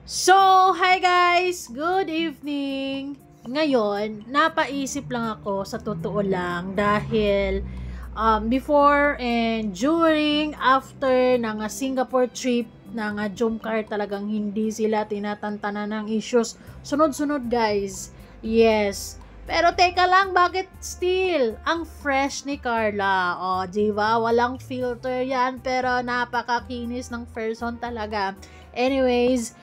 So, hi guys! Good evening! Ngayon, napaisip lang ako sa totoo lang dahil before and during, after ng Singapore trip ng Jomcar talagang hindi sila tinatantanan ng issues. Sunod-sunod guys. Yes. Pero teka lang, bakit still? Ang fresh ni Carla. O, diba? Walang filter yan pero napakakinis ng person talaga. Anyways,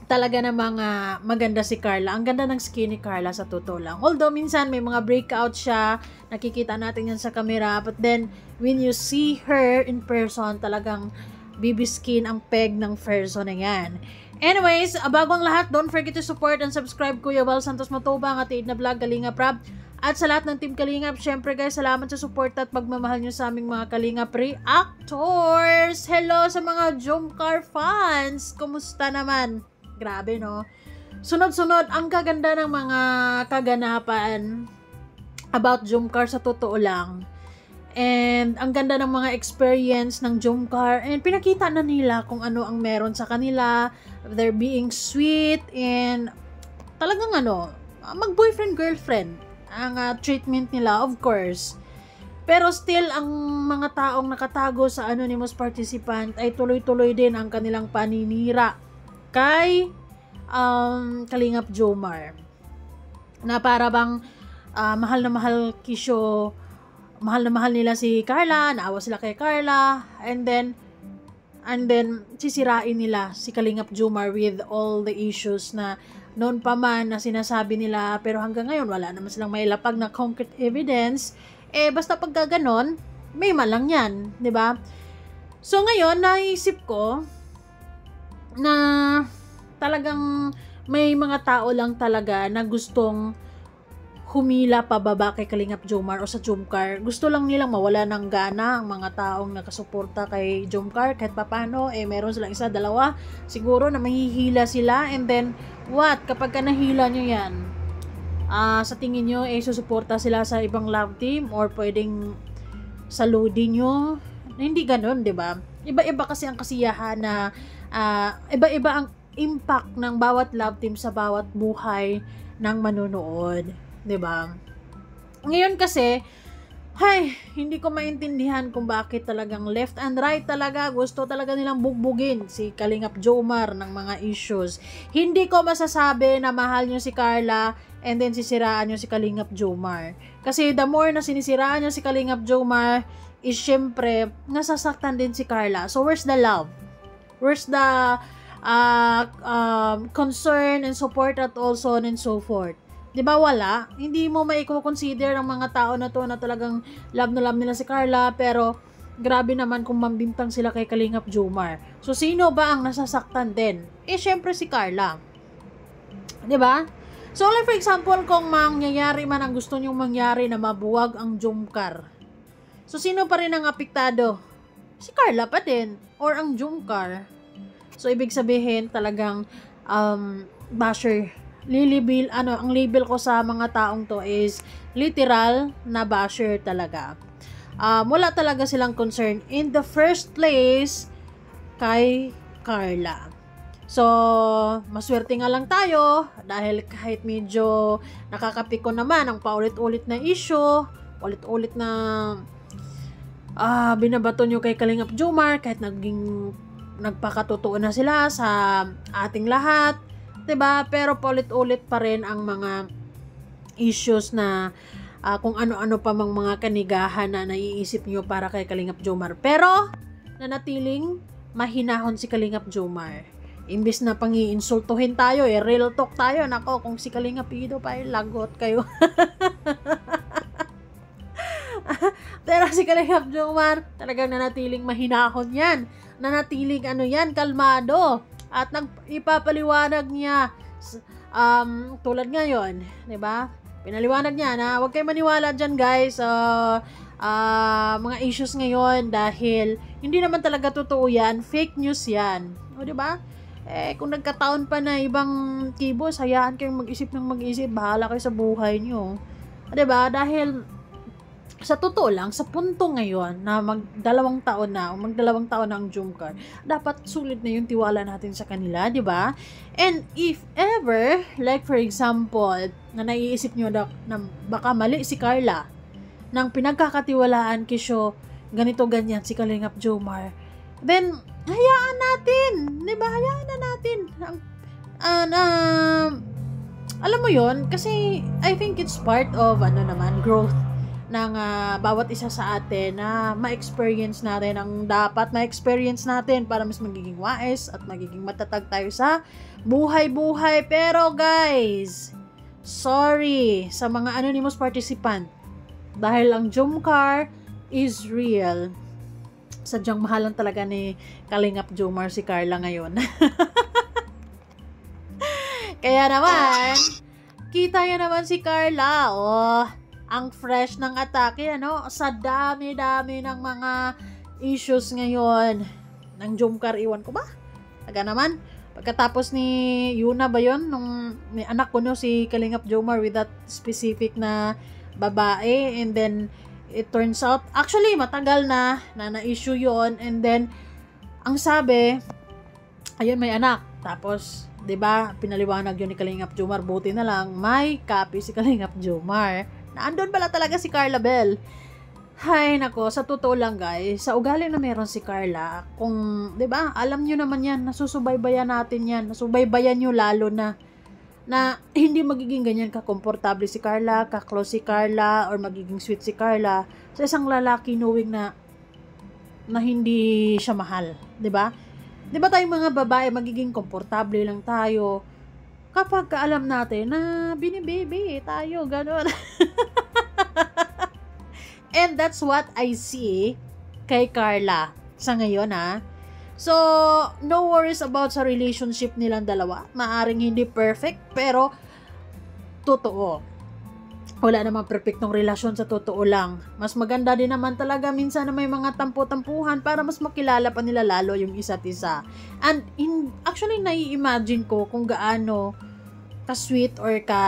talaga na mga maganda si Carla. Ang ganda ng skin ni Carla sa totoo lang. Although minsan may mga breakout siya, nakikita natin yan sa camera, but then when you see her in person, talagang bibiskin ang peg ng person na yan. Anyways, bago ang lahat, don't forget to support and subscribe Kuya Val Santos Matubang at Aid na Vlog Kalingap Rab. At sa lahat ng Team Kalingap, syempre guys, salamat sa support at pagmamahal nyo sa aming mga Kalingap reactors. Hello sa mga Jomcar fans. Kumusta naman? Grabe no? Sunod-sunod, ang kaganda ng mga kaganapan about Jomcar sa totoo lang. And ang ganda ng mga experience ng Jomcar. And pinakita na nila kung ano ang meron sa kanila. They're being sweet and talagang mag-boyfriend-girlfriend ang treatment nila, of course. Pero still, ang mga taong nakatago sa anonymous participant ay tuloy-tuloy din ang kanilang paninira kay Kalingap Jomar. Na para bang mahal na mahal nila si Carla, naawa sila kay Carla, and then sisirain nila si Kalingap Jomar with all the issues na noon pa man na sinasabi nila, pero hanggang ngayon wala naman silang mailapag na concrete evidence. Basta pag gaganon, may malang yan, di ba? So ngayon, naisip ko na talagang may mga tao lang talaga na gustong humila pababa kay Kalingap Jomar o sa Jomcar. Gusto lang nilang mawala ng gana ang mga taong nakasuporta kay Jomcar. Kahit papano, meron silang isa, dalawa. Siguro na mahihila sila. And then, what? Kapag ka nahila nyo yan, sa tingin nyo, susuporta sila sa ibang love team or pwedeng saludin nyo. Hindi ganun, di ba? Iba-iba kasi ang kasiyahan na iba-iba ang impact ng bawat love team sa bawat buhay ng manunood. 'Di ba? Ngayon kasi, hindi ko maintindihan kung bakit talagang left and right talaga gusto talaga nilang bugbugin si Kalingap Jomar ng mga issues. Hindi ko masasabi na mahal nyo si Carla and then sisiraan nyo si Kalingap Jomar. Kasi the more na sinisiraan nyo si Kalingap Jomar is syempre nasasaktan din si Carla. So where's the love? Where's the concern and support at all so on and so forth? 'Di ba wala? Hindi mo maiko-consider ang mga tao na to na talagang love na love nila si Carla, pero grabe naman kung mambintang sila kay Kalingap Jomar. So sino ba ang nasasaktan din? Syempre si Carla. 'Di ba? So like for example, kung mangyayari man ang gusto niyong mangyari na mabuwag ang Jomcar. So sino pa rin ang apektado? Si Carla pa din or ang Jomcar. So ibig sabihin talagang basher. Ang label ko sa mga taong to is literal na basher talaga. Wala talaga silang concern in the first place kay Carla. So, maswerte nga lang tayo dahil kahit medyo nakakapiko naman ang paulit-ulit na issue, ulit-ulit na binabato nyo kay Kalingap Jomar, kahit nagpakatotoo na sila sa ating lahat. 'Di ba? Pero paulit-ulit pa rin ang mga issues na kung ano-ano pa mang mga kanigahan na naiisip nyo para kay Kalingap Jomar. Pero nanatiling mahinahon si Kalingap Jomar. Imbis na pangi-insultuhin tayo, real talk tayo. Nako, kung si Kalingap Ido pa, lagot kayo. Pero si Kalingap Jomar, talagang nanatiling mahinahon yan. Nanatiling kalmado. At ipapaliwanag niya tulad ngayon, 'di ba? Pinaliwanag niya na huwag kayong maniwala diyan, guys. Mga issues ngayon dahil hindi naman talaga totoo 'yan, fake news 'yan. O 'di ba? Kung nagkataon pa na ibang kibos, hayaan kayong mag-isip ng mag-isip, bahala kayo sa buhay niyo. 'Di ba? Dahil sa totoo lang, sa punto ngayon na magdalawang taon na o magdalawang taon na ang Jomcar, dapat sulit na yung tiwala natin sa kanila, di ba? And if ever, like for example, na naiisip nyo na baka mali si Carla, nang pinagkakatiwalaan kisyo, ganito ganyan si Kalingap Jomar, then, hayaan natin, di ba? Hayaan na natin. Alam mo yon, kasi I think it's part of, growth ng bawat isa sa atin na ma-experience natin ang dapat ma-experience natin para mas magiging wais at magiging matatag tayo sa buhay-buhay. Pero guys, sorry sa mga anonymous participant, dahil ang Jomcar is real. Sadyang mahalan talaga ni Kalingap Jomar si Carla ngayon. Kaya naman, kita nyo naman si Carla, ang fresh ng atake, sa dami-dami ng mga issues ngayon ng Jomcar, iwan ko ba? Taga naman, pagkatapos ni Yuna ba yun, nung may anak ko si Kalingap Jomar with that specific na babae, and then it turns out, actually matagal na na-issue yon, and then ang sabi, ayun, may anak, tapos 'di ba, pinaliwanag yun ni Kalingap Jomar, buti na lang may copy si Kalingap Jomar na andun pala talaga si Carla Bell. Hay nako, sa totoo lang guys, sa ugali na meron si Carla, kung 'di ba, alam niyo naman yan, nasusubaybayan natin yan, nasubaybayan niyo lalo na hindi magiging ganyan ka-komportable si Carla, ka-close si Carla, or magiging sweet si Carla sa isang lalaki knowing na hindi siya mahal, 'di ba? 'Di ba tayong mga babae magiging komportable lang tayo kapag alam natin na binibaby tayo, gano'n. And that's what I see kay Carla sa ngayon, So, no worries about sa relationship nilang dalawa. Maaring hindi perfect, pero totoo. Wala namang perfectong relasyon sa totoo lang. Mas maganda din naman talaga minsan na may mga tampo-tampuhan para mas makilala pa nila lalo yung isa't isa. And actually, nai-imagine ko kung gaano ka-sweet or ka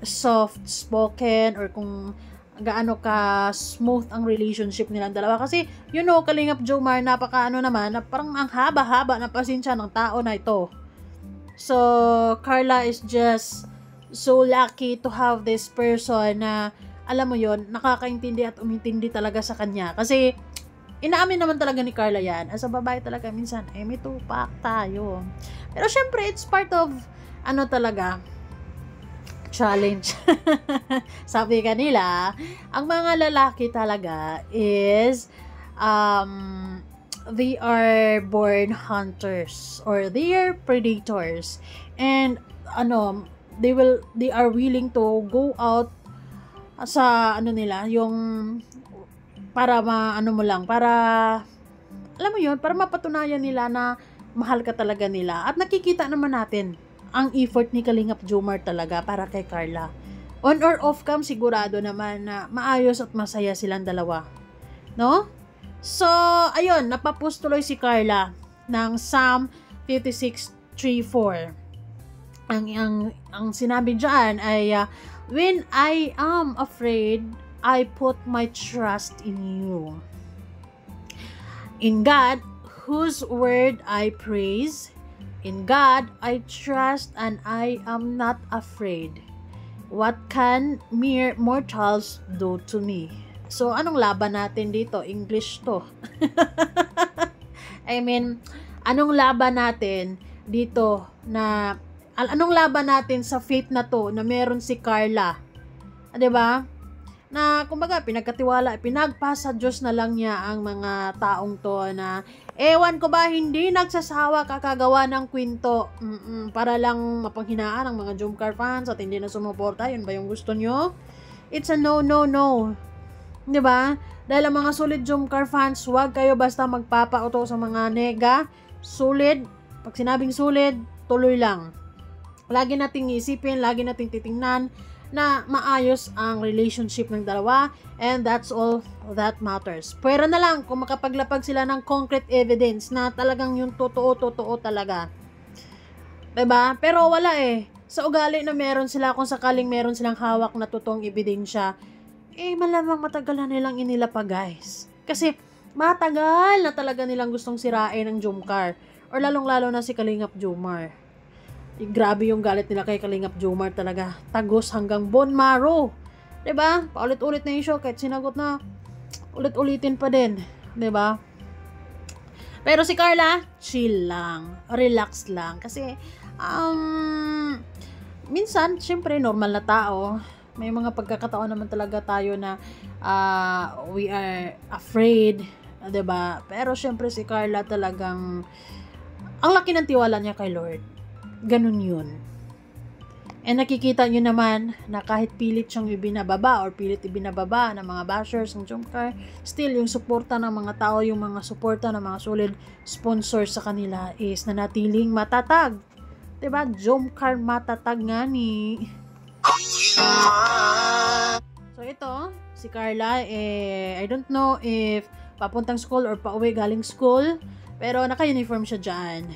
soft-spoken, or kung gaano ka smooth ang relationship nilang dalawa. Kasi, Kalingap Jomar, naman, na parang ang haba-haba na pasensya ng tao na ito. So, Carla is just so lucky to have this person na, alam mo yon, nakakaintindi at umintindi talaga sa kanya. Kasi, inaamin naman talaga ni Carla yan. As a babae talaga, minsan, may tupak tayo. Pero syempre, it's part of, challenge. Sabi kanila, ang mga lalaki talaga is, they are born hunters, or they are predators. And, they are willing to go out sa yung para para alam mo yun, para mapatunayan nila na mahal ka talaga nila. At nakikita naman natin ang effort ni Kalingap Jomar talaga para kay Carla. On or off cam, sigurado naman na maayos at masaya silang dalawa, no? So, ayun, napapost tuloy si Carla ng Psalm 56:3-4. Ang sinabi diyan ay, when I am afraid, I put my trust in you. In God, whose word I praise, in God I trust and I am not afraid. What can mere mortals do to me? So, anong laban natin dito? English to. I mean, anong laban natin dito na, anong laban natin sa faith na to na meron si Carla? 'Di ba? Na kumbaga pinagkatiwala, pinagpasa Diyos na lang niya ang mga taong to na ewan ko ba, hindi nagsasawa kakagawa ng kwento para lang mapanghinaan ang mga Jomcar fans at hindi na sumuporta. Yun ba yung gusto nyo? It's a no. 'Di ba? Dahil ang mga solid Jomcar fans, huwag kayo basta magpapauto sa mga nega. Solid, pag sinabing solid, tuloy lang. Lagi nating isipin, lagi nating titingnan na maayos ang relationship ng dalawa, and that's all that matters. Pwera na lang kung makapaglapag sila ng concrete evidence na talagang yung totoo talaga. 'Di ba? Pero wala Sa ugali na meron sila, kung sakaling meron silang hawak na totoong ebidensya, malamang matagal na nilang inilapag, guys. Kasi, matagal na talaga nilang gustong sirain ang Jomcar. Or lalong-lalo na si Kalingap Jomar. Grabe yung galit nila kay Kalingap Jomar talaga. Tagos hanggang bone marrow. 'Di ba? Paulit-ulit na yung show kahit sinagot na ulit-ulitin pa din. 'Di ba? Pero si Carla, chill lang. Relax lang. Kasi, minsan, syempre, normal na tao. May mga pagkakataon naman talaga tayo na we are afraid, 'di ba? Pero syempre si Carla talagang ang laki ng tiwala niya kay Lord. Ganun 'yun. And nakikita niyo naman na kahit pilit siyang ibinababa or pilit ibinababa ng mga bashers ng Jomcar, still yung suporta ng mga tao, yung mga suporta ng mga solid sponsors sa kanila is nanatiling matatag. 'Di ba? Jomcar matatag nga ni. So ito, si Carla, I don't know if papuntang school or pauwi galing school, pero naka-uniform siya dyan.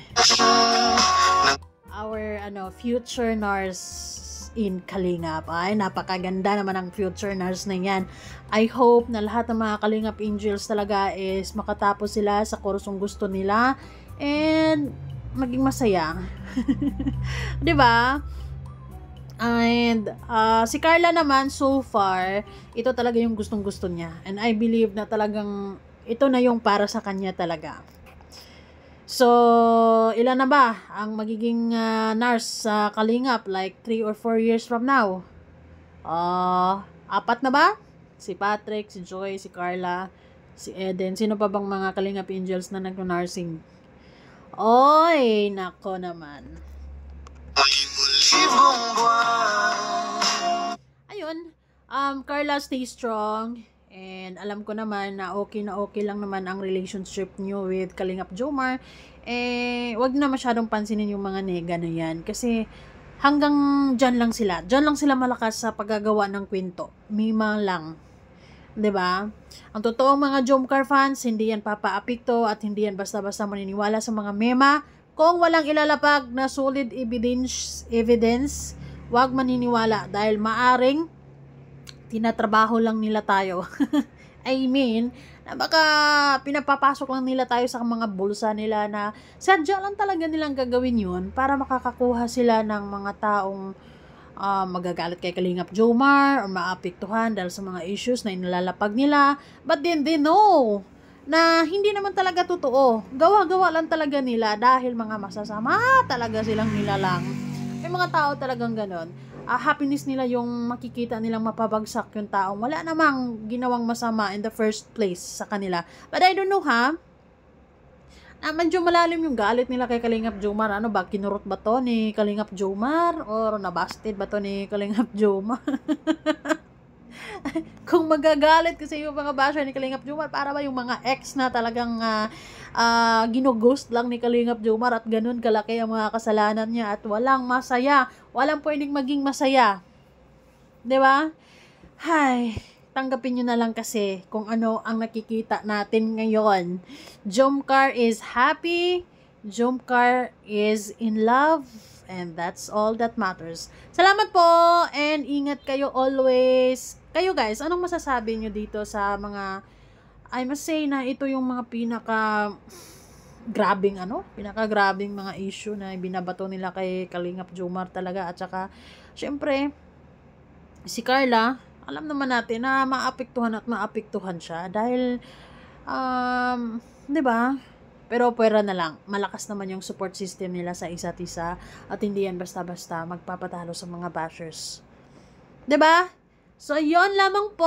Our future nurse in Kalingap. Ay, napakaganda naman ang future nurse na yan. I hope na lahat ng mga Kalingap Angels talaga is makatapos sila sa kursong gusto nila and maging masaya. 'Di ba? And si Carla naman, so far, ito talaga yung gustong-gusto niya. And I believe na talagang ito na yung para sa kanya talaga. So, ilan na ba ang magiging nurse sa Kalingap? Like 3 or 4 years from now? 4 na ba? Si Patrick, si Joy, si Carla, si Eden. Sino pa bang mga Kalingap Angels na nag-nursing? Oy, nako naman. Ayun, Carla, stay strong. And alam ko naman na okay lang naman ang relationship nyo with Kalingap Jomar. Wag na masyadong pansinin yung mga nega na yan. Kasi hanggang dyan lang sila. Dyan lang sila malakas sa paggagawa ng kwento. Mima lang. 'Di ba? Ang totoong mga Jomcar fans, hindi yan papaapekto at hindi yan basta-basta maniniwala sa mga mema. Kung walang ilalapag na solid evidence, wag maniniwala dahil maaring tinatrabaho lang nila tayo. I mean, na baka pinapapasok lang nila tayo sa mga bulsa nila na sadya lang talaga nilang gagawin yun para makakakuha sila ng mga taong magagalit kay Kalingap Jomar or maapektuhan dahil sa mga issues na inilalapag nila. But then they know na hindi naman talaga totoo. Gawa-gawa lang talaga nila dahil mga masasama talaga silang nilalang. May mga tao talagang ganon. Happiness nila yung makikita nilang mapabagsak yung taong wala namang ginawang masama in the first place sa kanila. But I don't know medyo malalim yung galit nila kay Kalingap Jomar. Ano ba, kinurot ba to ni Kalingap Jomar? Or nabasted ba to ni Kalingap Jomar? Kung magagalit kasi yung mga basher ni Kalingap Jomar, para ba yung mga ex na talagang ginughost lang ni Kalingap Jomar at ganun kalaki ang mga kasalanan niya at walang masaya, walang pwedeng maging masaya. 'Di ba? Hay, tanggapin nyo na lang kasi kung ano ang nakikita natin ngayon. Jomcar is happy, Jomcar is in love, and that's all that matters. Salamat po and ingat kayo always. Kayo guys, anong masasabi nyo dito sa mga, I must say na ito yung mga pinaka-grabing mga issue na binabato nila kay Kalingap Jomar talaga. At saka, syempre, si Carla, alam naman natin na maapektuhan siya dahil, 'di ba? Pero pwera na lang, malakas naman yung support system nila sa isa't isa at hindi yan basta-basta magpapatalo sa mga bashers. 'Di ba? So, yon lamang po.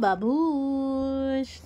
Babush!